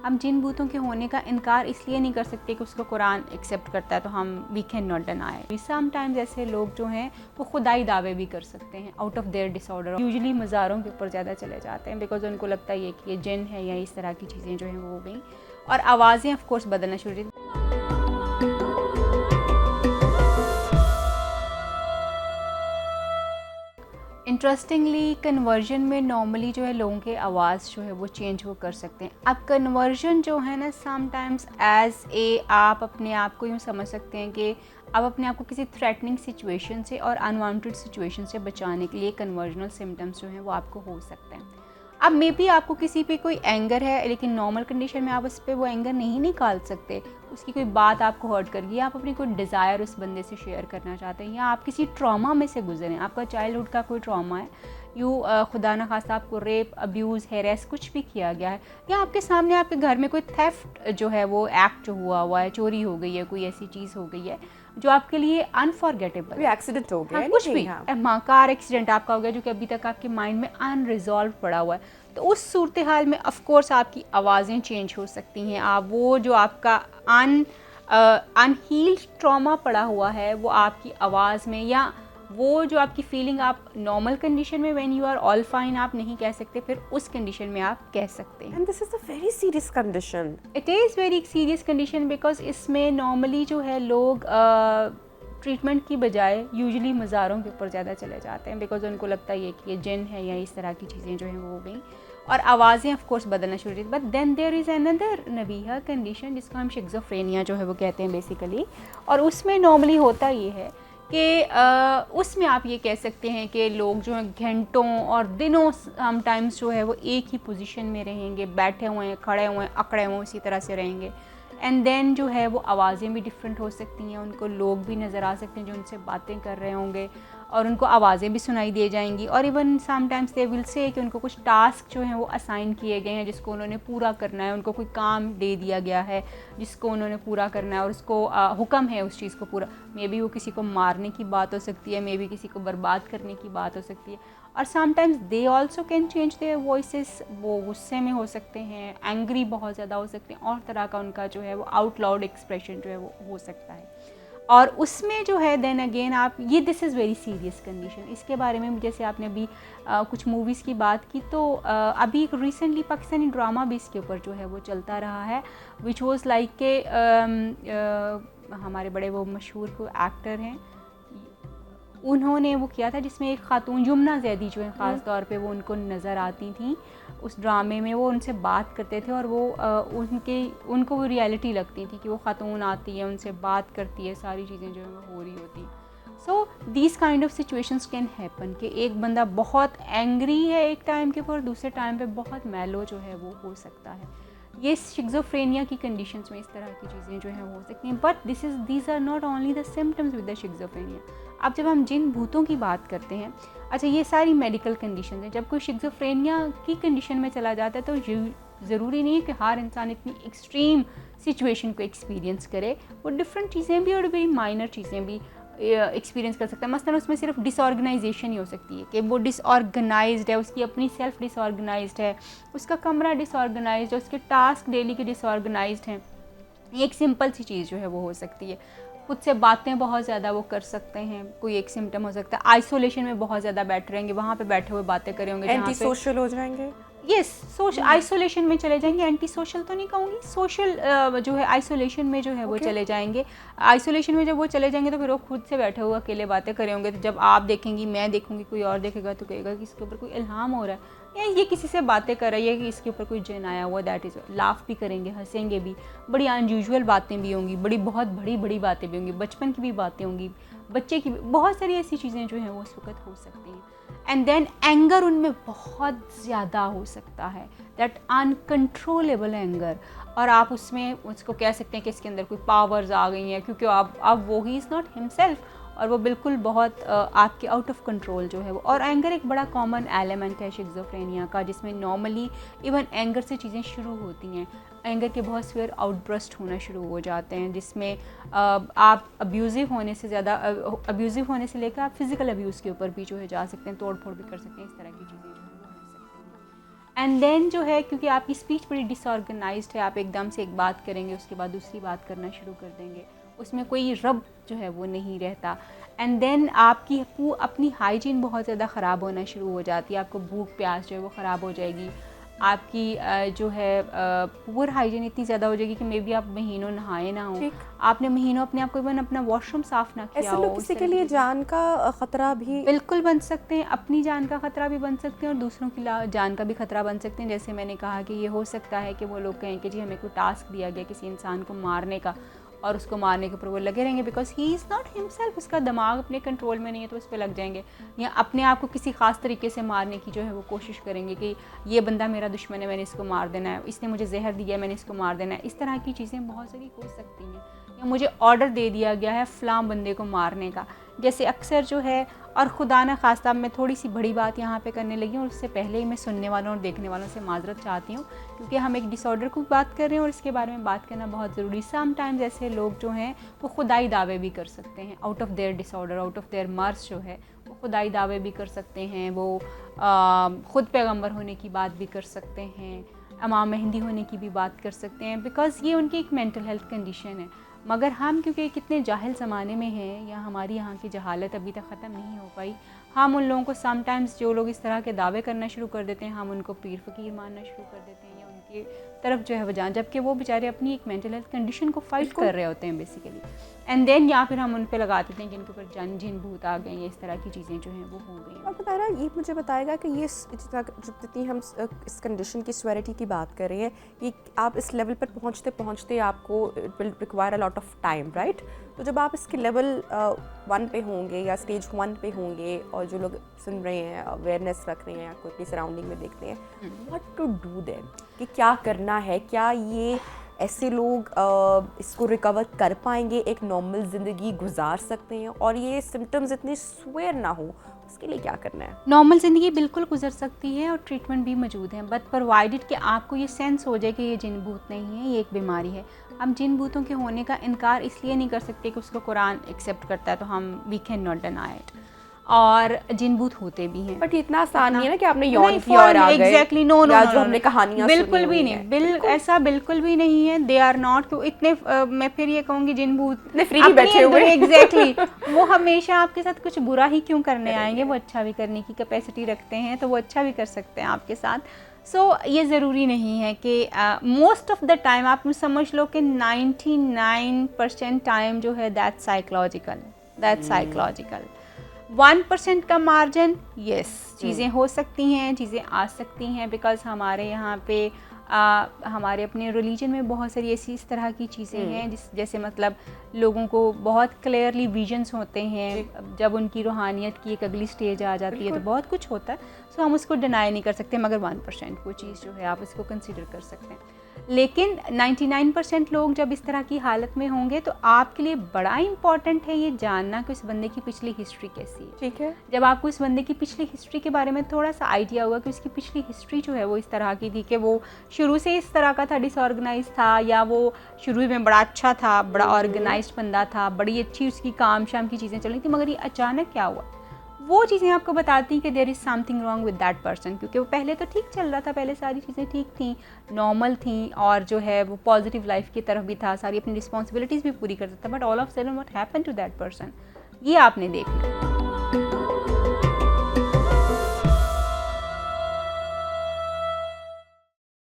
हम जिन भूतों के होने का इनकार इसलिए नहीं कर सकते कि उसको कुरान एक्सेप्ट करता है, तो हम we can not deny. Sometimes ऐसे लोग जो हैं वो खुदाई दावे भी कर सकते हैं out of their disorder. Usually मज़ारों के ऊपर ज़्यादा चले जाते हैं बिकॉज उनको लगता है कि ये जिन है या इस तरह की चीज़ें जो हैं वो हो गई, और आवाज़ें ऑफ कोर्स बदलना शुरू हुई। इंटरेस्टिंगली कन्वर्जन में नॉर्मली जो है लोगों के आवाज़ जो है वो चेंज वो कर सकते हैं। अब कन्वर्जन जो है ना समटाइम्स एज ए आप अपने आप को यूँ समझ सकते हैं कि आप अपने आप को किसी थ्रेटनिंग सिचुएशन से और अनवांटेड सिचुएशन से बचाने के लिए कन्वर्जनल सिम्टम्स जो हैं वो आपको हो सकते हैं। अब मे बी आपको किसी पे कोई एंगर है लेकिन नॉर्मल कंडीशन में आप उस पर वो एंगर नहीं निकाल सकते, उसकी कोई बात आपको हर्ट कर गई, आप अपनी कोई डिज़ायर उस बंदे से शेयर करना चाहते हैं, या आप किसी ट्रॉमा में से गुजरे हैं, आपका चाइल्डहुड का कोई ट्रॉमा है, खुदा न खास्ता आपको रेप, अब्यूज़, हेरेस कुछ भी किया गया है, या आपके सामने आपके घर में कोई थेफ्ट जो है वो एक्ट जो हुआ है, चोरी हो गई है, कोई ऐसी चीज़ हो गई है जो आपके लिए अनफॉरगेटेबल, एक्सीडेंट हो गया, कुछ भी, कार एक्सीडेंट आपका हो गया जो कि अभी तक आपके माइंड में अनरिजॉल्व पड़ा हुआ है, तो उस सूरत हाल में ऑफ कोर्स आपकी आवाज़ें चेंज हो सकती हैं। आप वो जो आपका अनहील्ड ट्रॉमा पड़ा हुआ है वो आपकी आवाज़ में, या वो जो आपकी फीलिंग आप नॉर्मल कंडीशन में when you are all fine आप नहीं कह सकते, फिर उस कंडीशन में आप कह सकते हैं। And this is a very serious condition. It is very serious condition because इसमें नॉर्मली जो है लोग ट्रीटमेंट की बजाय यूजुअली मज़ारों के ऊपर ज़्यादा चले जाते हैं बिकॉज उनको लगता है कि ये जिन है या इस तरह की चीज़ें जो हैं वो हो गई, और आवाज़ें ऑफ कोर्स बदलना शुरू हुई। But then there is another नबीहा कंडीशन जिसको हम शिज़ोफ्रेनिया जो है वो कहते हैं बेसिकली, और उसमें नॉर्मली होता ये है कि उसमें आप ये कह सकते हैं कि लोग जो हैं घंटों और दिनों समटाइम्स जो है वो एक ही पोजीशन में रहेंगे, बैठे हुए हैं, खड़े हुए हैं, अकड़े हुए इसी तरह से रहेंगे, एंड देन जो है वो आवाज़ें भी डिफरेंट हो सकती हैं, उनको लोग भी नज़र आ सकते हैं जो उनसे बातें कर रहे होंगे, और उनको आवाज़ें भी सुनाई दे जाएंगी, और even sometimes they will say कि उनको कुछ टास्क जो हैं वो असाइन किए गए हैं जिसको उन्होंने पूरा करना है, उनको कोई काम दे दिया गया है जिसको उन्होंने पूरा करना है, और उसको हुक्म है उस चीज़ को पूरा, मे बी वो किसी को मारने की बात हो सकती है, मे बी किसी को बर्बाद करने की बात हो सकती है, और sometimes they also can change their voices, वो गुस्से में हो सकते हैं, एंग्री बहुत ज़्यादा हो सकते हैं, और तरह का उनका जो है वो आउट लाउड एक्सप्रेशन जो है वो हो सकता है, और उसमें जो है देन अगेन आप ये this is very serious condition. इसके बारे में जैसे आपने अभी कुछ मूवीज़ की बात की, तो अभी रिसेंटली पाकिस्तानी ड्रामा भी इसके ऊपर जो है वो चलता रहा है, विच वॉज़ लाइक के हमारे बड़े वो मशहूर को एक्टर हैं, उन्होंने वो किया था जिसमें एक खातून यमुना जैदी जो है ख़ास तौर पे वो उनको नज़र आती थी उस ड्रामे में, वो उनसे बात करते थे और वो उनको वो रियलिटी लगती थी कि वो खातून आती है, उनसे बात करती है, सारी चीज़ें जो है वो हो रही होती। So these kind of situations can happen कि एक बंदा बहुत एंग्री है एक टाइम के ऊपर, दूसरे टाइम पे बहुत मेलो जो है वो हो सकता है। ये शिज़ोफ्रेनिया की कंडीशंस में इस तरह की चीज़ें जो हैं वो हो सकती हैं, but these are not only the symptoms with the schizophrenia. अब जब हम जिन भूतों की बात करते हैं, अच्छा ये सारी मेडिकल कंडीशन हैं, जब कोई शिज़ोफ्रेनिया की कंडीशन में चला जाता है तो ज़रूरी नहीं है कि हर इंसान इतनी एक्सट्रीम सिचुएशन को एक्सपीरियंस करे, वो डिफरेंट चीज़ें भी और वेरी माइनर चीज़ें भी एक्सपीरियंस कर सकता है। मसलन उसमें सिर्फ डिसऑर्गेनाइजेशन ही हो सकती है कि वो डिसऑर्गेनाइज्ड है, उसकी अपनी सेल्फ डिसऑर्गेनाइज्ड है, उसका कमरा डिसऑर्गेनाइज्ड है, उसके टास्क डेली के डिसऑर्गेनाइज्ड हैं। एक सिंपल सी चीज़ जो है वो हो सकती है। खुद से बातें बहुत ज़्यादा वो कर सकते हैं, कोई एक सिम्टम हो सकता है। आइसोलेशन में बहुत ज़्यादा बैठ रहेंगे, वहाँ पे बैठे हुए बातें करे होंगे, एंटी सोशल हो जाएंगे। यस, सोशल आइसोलेशन में चले जाएंगे, एंटी सोशल तो नहीं कहूँगी, सोशल जो है आइसोलेशन में जो है वो चले जाएंगे। आइसोलेशन में जब वो चले जाएंगे तो फिर वो खुद से बैठे हुए अकेले बातें करे होंगे, तो जब आप देखेंगी, मैं देखूंगी, कोई और देखेगा तो कहेगा कि इसके ऊपर कोई इल्हाम हो रहा है, या ये किसी से बातें कर रही है कि इसके ऊपर कोई जिन आया हुआ, दैट इज़ लाफ भी करेंगे, हंसेंगे भी, बड़ी अनयूजुअल बातें भी होंगी, बहुत बड़ी बातें भी होंगी, बचपन की भी बातें होंगी, बच्चे की भी, बहुत सारी ऐसी चीज़ें जो हैं वो उस वक्त हो सकती हैं। एंड देन एंगर उनमें बहुत ज़्यादा हो सकता है, दैट अनकंट्रोलेबल एंगर, और आप उसमें उसको कह सकते हैं कि इसके अंदर कोई पावर्स आ गई हैं, क्योंकि अब वो ही इज़ नॉट हिमसेल्फ, और वो बिल्कुल बहुत आपके आउट ऑफ कंट्रोल जो है वो। और एंगर एक बड़ा कॉमन एलिमेंट है शिज़ोफ्रेनिया का, जिसमें नॉर्मली इवन एंगर से चीज़ें शुरू होती हैं, एंगर के बहुत सेवियर आउटब्रस्ट होना शुरू हो जाते हैं, जिसमें आप अब्यूज़िव होने से ज़्यादा अब्यूज़िव होने से लेकर आप फिज़िकल अब्यूज़ के ऊपर भी जो है जा सकते हैं, तोड़ फोड़ भी कर सकते हैं, इस तरह की चीज़ें जो है वो हो सकती हैं। एंड देन जो है क्योंकि आपकी स्पीच बड़ी डिसऑर्गेनाइज्ड है, आप एकदम से एक बात करेंगे उसके बाद दूसरी बात करना शुरू कर देंगे, उसमें कोई रब जो है वो नहीं रहता। एंड देन आपकी अपनी हाइजीन बहुत ज़्यादा ख़राब होना शुरू हो जाती है, आपको भूख प्यास जो है वो ख़राब हो जाएगी, आपकी जो है पुअर हाइजीन इतनी ज़्यादा हो जाएगी कि मे बी आप महीनों नहाए ना हो, आपने महीनों अपने आप को इवन अपना वॉशरूम साफ़ ना किया हो। ऐसे लोग किसी के लिए जान का ख़तरा भी बिल्कुल बन सकते हैं, अपनी जान का ख़तरा भी बन सकते हैं और दूसरों की जान का भी ख़तरा बन सकते हैं। जैसे मैंने कहा कि ये हो सकता है कि वो लोग कहें कि जी हमें कोई टास्क दिया गया किसी इंसान को मारने का और उसको मारने के ऊपर वो लगे रहेंगे because he is not himself, उसका दिमाग अपने कंट्रोल में नहीं है तो उस पर लग जाएंगे, या अपने आप को किसी ख़ास तरीके से मारने की जो है वो कोशिश करेंगे कि ये बंदा मेरा दुश्मन है, मैंने इसको मार देना है, इसने मुझे जहर दिया है, मैंने इसको मार देना है। इस तरह की चीज़ें बहुत सारी हो सकती हैं, या मुझे ऑर्डर दे दिया गया है फ़लाँ बंदे को मारने का, जैसे अक्सर जो है। और खुदा न खास्ता मैं थोड़ी सी बड़ी बात यहाँ पे करने लगी हूँ, और उससे पहले ही मैं सुनने वालों और देखने वालों से माजरत चाहती हूँ क्योंकि हम एक डिसऑर्डर की बात कर रहे हैं और इसके बारे में बात करना बहुत ज़रूरी। समटाइम्स ऐसे लोग जो हैं वो खुदाई दावे भी कर सकते हैं, out of their disorder, out of their merge जो है वो खुदाई दावे भी कर सकते हैं, वो ख़ुद पैगम्बर होने की बात भी कर सकते हैं, इमाम मेहंदी होने की भी बात कर सकते हैं, बिकॉज़ ये उनकी एक मेंटल हेल्थ कंडीशन है। मगर हम क्योंकि कितने जाहिल ज़माने में हैं, या हमारी यहाँ की जहालत अभी तक ख़त्म नहीं हो पाई, हम उन लोगों को समटाइम्स जो लोग इस तरह के दावे करना शुरू कर देते हैं, हम उनको पीर फ़कीर मानना शुरू कर देते हैं, या उनकी तरफ जो है वो जान, जबकि वो बेचारे अपनी एक मेंटल हेल्थ कंडीशन को फाइट कर रहे होते हैं बेसिकली। एंड देन या फिर हम उन पे लगा देते हैं कि इनके ऊपर जिन भूत आ गए, या इस तरह की चीज़ें जो हैं वो हो गई। और बता रहा ये मुझे बताएगा कि ये जितनी हम इस कंडीशन की स्वेरिटी की बात कर रहे हैं, ये आप इस लेवल पर पहुंचते पहुंचते आपको it will require a lot of time, right? तो जब आप इसके लेवल 1 पे होंगे या स्टेज 1 पे होंगे, और जो लोग सुन रहे हैं अवेयरनेस रख रहे हैं या कोई अपनी सराउंडिंग में देखते हैं, व्हाट टू डू देन, कि क्या करना है, क्या ये ऐसे लोग इसको रिकवर कर पाएंगे, एक नॉर्मल ज़िंदगी गुजार सकते हैं, और ये सिम्टम्स इतने स्वेयर ना हो, उसके लिए क्या करना है? नॉर्मल ज़िंदगी बिल्कुल गुजर सकती है और ट्रीटमेंट भी मौजूद है, बट प्रोवाइडेड कि आपको ये सेंस हो जाए कि ये जिन भूत नहीं है, ये एक बीमारी है। हम जिन भूतों के होने का इनकार इसलिए नहीं कर सकते कि उसको कुरान एक्सेप्ट करता है, तो हम we can not deny it, और जिन भूत होते भी हैं। बट इतना आसान नहीं है ना कि आपने यौन की और आ गए, एग्जैक्टली, नो नो, जो हमने कहानियां बिल्कुल भी नहीं, ऐसा बिल्कुल भी नहीं है। दे आर नॉट इतने मैं फिर ये कहूँगी जिन भूत फ्री ही बैठे हुए, एग्जैक्टली वो हमेशा आपके साथ कुछ बुरा ही क्यों करने आएंगे, वो अच्छा भी करने की कैपेसिटी रखते हैं, तो वो अच्छा भी कर सकते हैं आपके साथ। सो ये ज़रूरी नहीं है कि मोस्ट ऑफ द टाइम आप समझ लो कि 99% टाइम जो है दैट साइकोलॉजिकल, 1% का मार्जिन, यस, चीज़ें हो सकती हैं, चीज़ें आ सकती हैं, बिकॉज़ हमारे यहाँ पे हमारे अपने रिलीजन में बहुत सारी ऐसी इस तरह की चीज़ें हैं जैसे मतलब लोगों को बहुत क्लियरली विजन्स होते हैं, जब उनकी रूहानियत की एक अगली स्टेज आ जाती है तो बहुत कुछ होता है, सो हम उसको डिनाई नहीं कर सकते, मगर 1% वो चीज़ जो है आप उसको कंसीडर कर सकते हैं। लेकिन 99% लोग जब इस तरह की हालत में होंगे तो आपके लिए बड़ा इंपॉर्टेंट है ये जानना कि उस बंदे की पिछली हिस्ट्री कैसी है। ठीक है, जब आपको इस बंदे की पिछली हिस्ट्री के बारे में थोड़ा सा आइडिया हुआ कि उसकी पिछली हिस्ट्री जो है वो इस तरह की थी कि वो शुरू से इस तरह का था, डिसऑर्गेनाइज था, या वो शुरू में बड़ा अच्छा था, बड़ा ऑर्गेनाइज्ड बंदा था, बड़ी अच्छी उसकी काम शाम की चीज़ें चल रही थी, मगर ये अचानक क्या हुआ, वो चीज़ें आपको बताती हैं कि there is something wrong with that person, क्योंकि वो पहले तो ठीक चल रहा था, पहले सारी चीज़ें ठीक थी, नॉर्मल थी, और जो है वो पॉजिटिव लाइफ की तरफ भी था, सारी अपनी रिस्पॉन्सिबिलिटीज़ भी पूरी करता था, but all of sudden what happened to that person, ये आपने देख लिया।